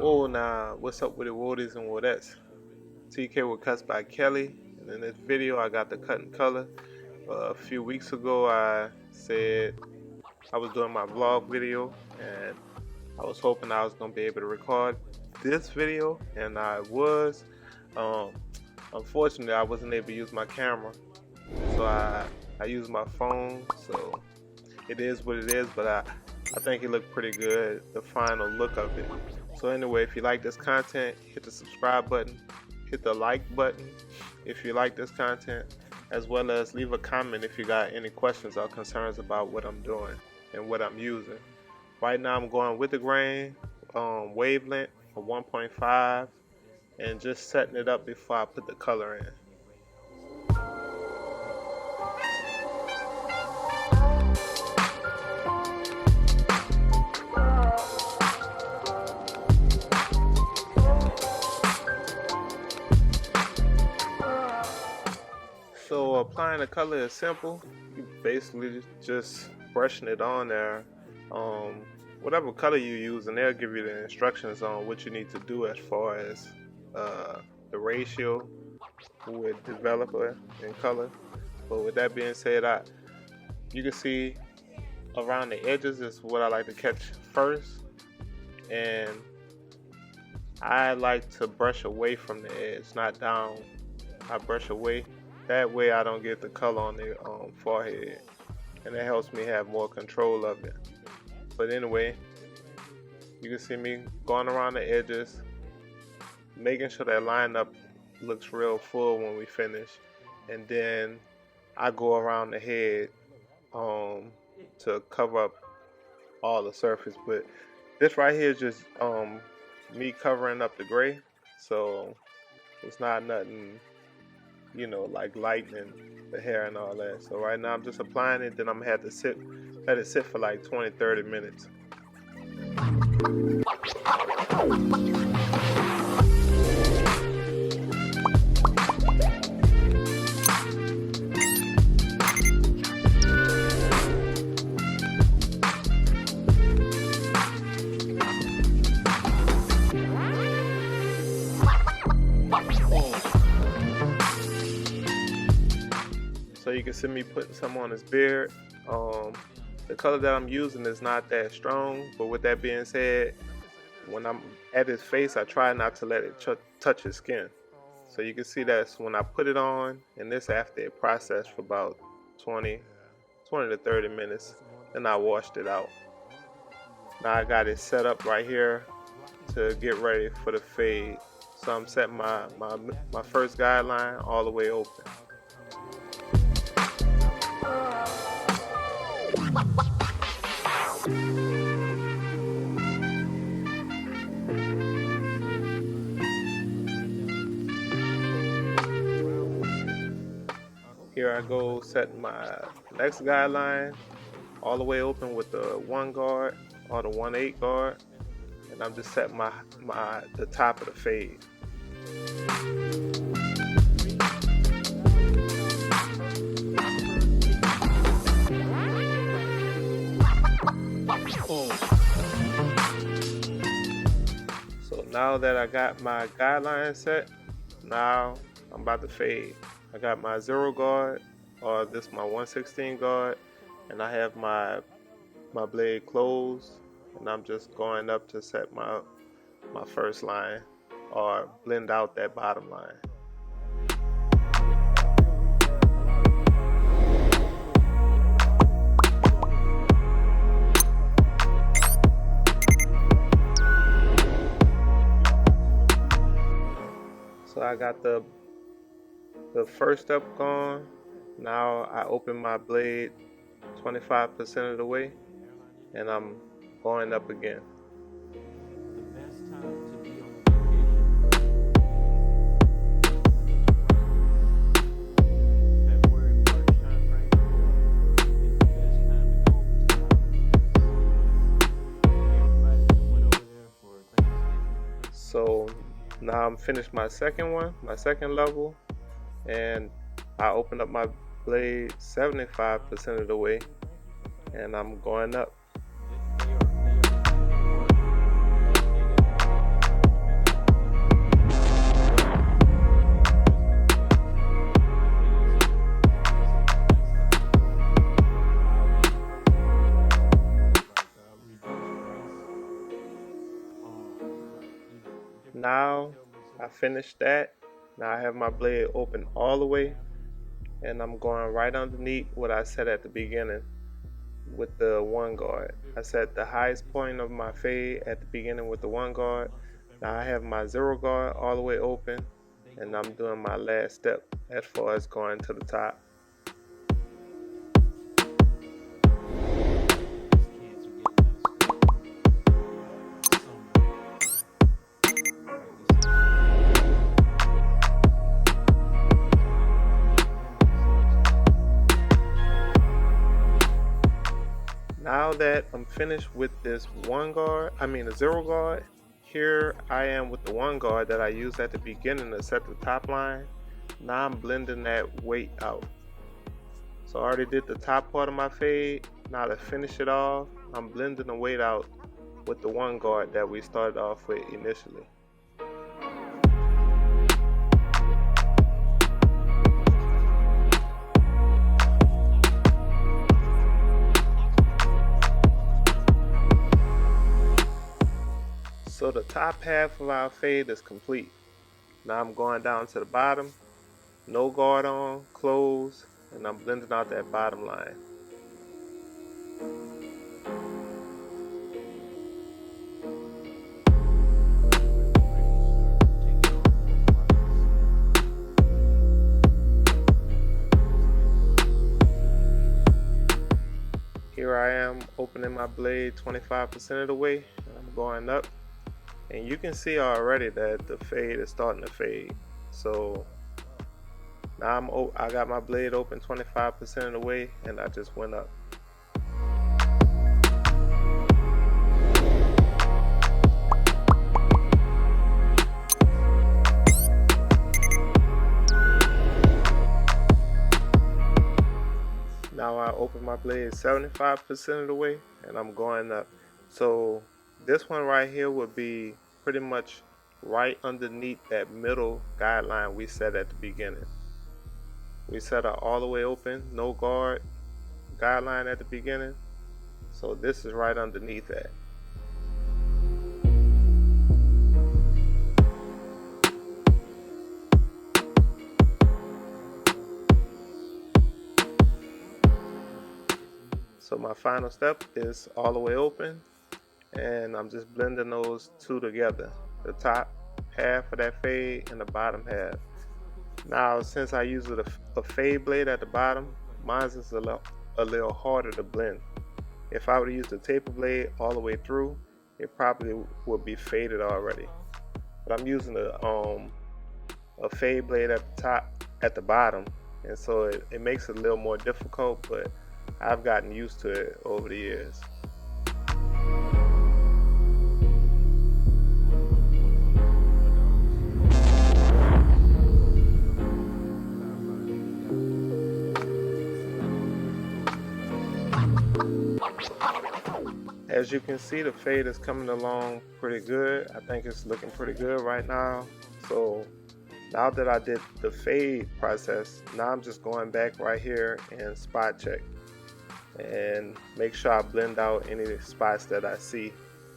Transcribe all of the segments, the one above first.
Whoa, now, what's up with the woodies and wodettes? TK with Cuts by Kelly. And in this video, I got the cut and color. A few weeks ago, I said I was doing my vlog video, and I was hoping I was going to be able to record this video, and I was. Unfortunately, I wasn't able to use my camera, so I used my phone, so it is what it is, but I think it looked pretty good, the final look of it. So anyway, if you like this content, hit the subscribe button, hit the like button if you like this content, as well as leave a comment if you got any questions or concerns about what I'm doing and what I'm using. Right now I'm going with the grain, wavelength of 1.5, and just setting it up before I put the color in. So applying the color is simple. You basically just brushing it on there. Whatever color you use, and they'll give you the instructions on what you need to do as far as the ratio with developer and color. But with that being said, you can see around the edges is what I like to catch first, and I like to brush away from the edge, not down. I brush away. That way I don't get the color on the forehead, and that helps me have more control of it. But anyway, you can see me going around the edges, making sure that lineup looks real full when we finish, and then I go around the head to cover up all the surface. But this right here is just me covering up the gray, so it's not nothing, like lightening the hair and all that. So right now I'm just applying it, then I'm gonna have to let it sit for like 20-30 minutes. So you can see me putting some on his beard. The color that I'm using is not that strong, but with that being said, when I'm at his face, I try not to let it touch his skin. So you can see that's when I put it on, and this after it processed for about 20 to 30 minutes, then I washed it out. Now I got it set up right here to get ready for the fade. So I'm setting my first guideline all the way open. Here I go setting my next guideline all the way open with the 1 guard or the 1/8 guard, and I'm just setting the top of the fade. So now that I got my guideline set, now I'm about to fade. I got my 0 guard, or this my 1/16 guard, and I have my blade closed, and I'm just going up to set my first line or blend out that bottom line. So I got the first step gone. Now I open my blade 25% of the way, and I'm going up again. So now I'm finished my second level, and I opened up my blade 75% of the way, and I'm going up. Now I finished that. Now I have my blade open all the way, and I'm going right underneath what I said at the beginning with the 1 guard. I set the highest point of my fade at the beginning with the 1 guard. Now I have my 0 guard all the way open, and I'm doing my last step as far as going to the top. Now that I'm finished with this 0 guard, here I am with the 1 guard that I used at the beginning to set the top line. Now I'm blending that weight out. So I already did the top part of my fade. Now to finish it off, I'm blending the weight out with the 1 guard that we started off with initially. So the top half of our fade is complete. Now I'm going down to the bottom, no guard on, close, and I'm blending out that bottom line. Here I am opening my blade 25% of the way, and I'm going up. And you can see already that the fade is starting to fade. So now I got my blade open 25% of the way, and I just went up. Now I open my blade 75% of the way, and I'm going up. So this one right here would be pretty much right underneath that middle guideline we set at the beginning. We set our all the way open, no guard guideline at the beginning. So this is right underneath that. So my final step is all the way open, and I'm just blending those two together, the top half of that fade and the bottom half. Now since I use a fade blade at the bottom, mine is a little harder to blend. If I would use the taper blade all the way through, it probably would be faded already. But I'm using a fade blade at the top, at the bottom, and so it makes it a little more difficult, but I've gotten used to it over the years. As you can see, the fade is coming along pretty good. I think it's looking pretty good right now. So now that I did the fade process, now I'm just going back right here and spot check and make sure I blend out any spots that I see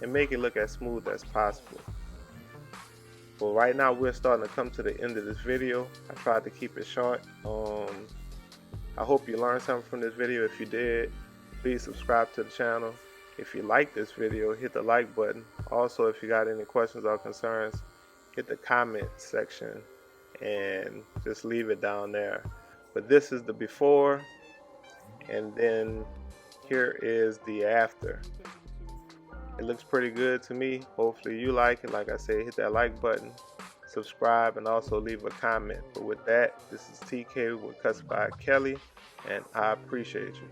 and make it look as smooth as possible. But right now we're starting to come to the end of this video. I tried to keep it short. I hope you learned something from this video. If you did, please subscribe to the channel. If you like this video, hit the like button. Also, if you got any questions or concerns, hit the comment section and just leave it down there. But this is the before, and then here is the after. It looks pretty good to me. Hopefully you like it. Like I said, hit that like button, subscribe, and also leave a comment. But with that, this is TK with Custom by Kelly, and I appreciate you.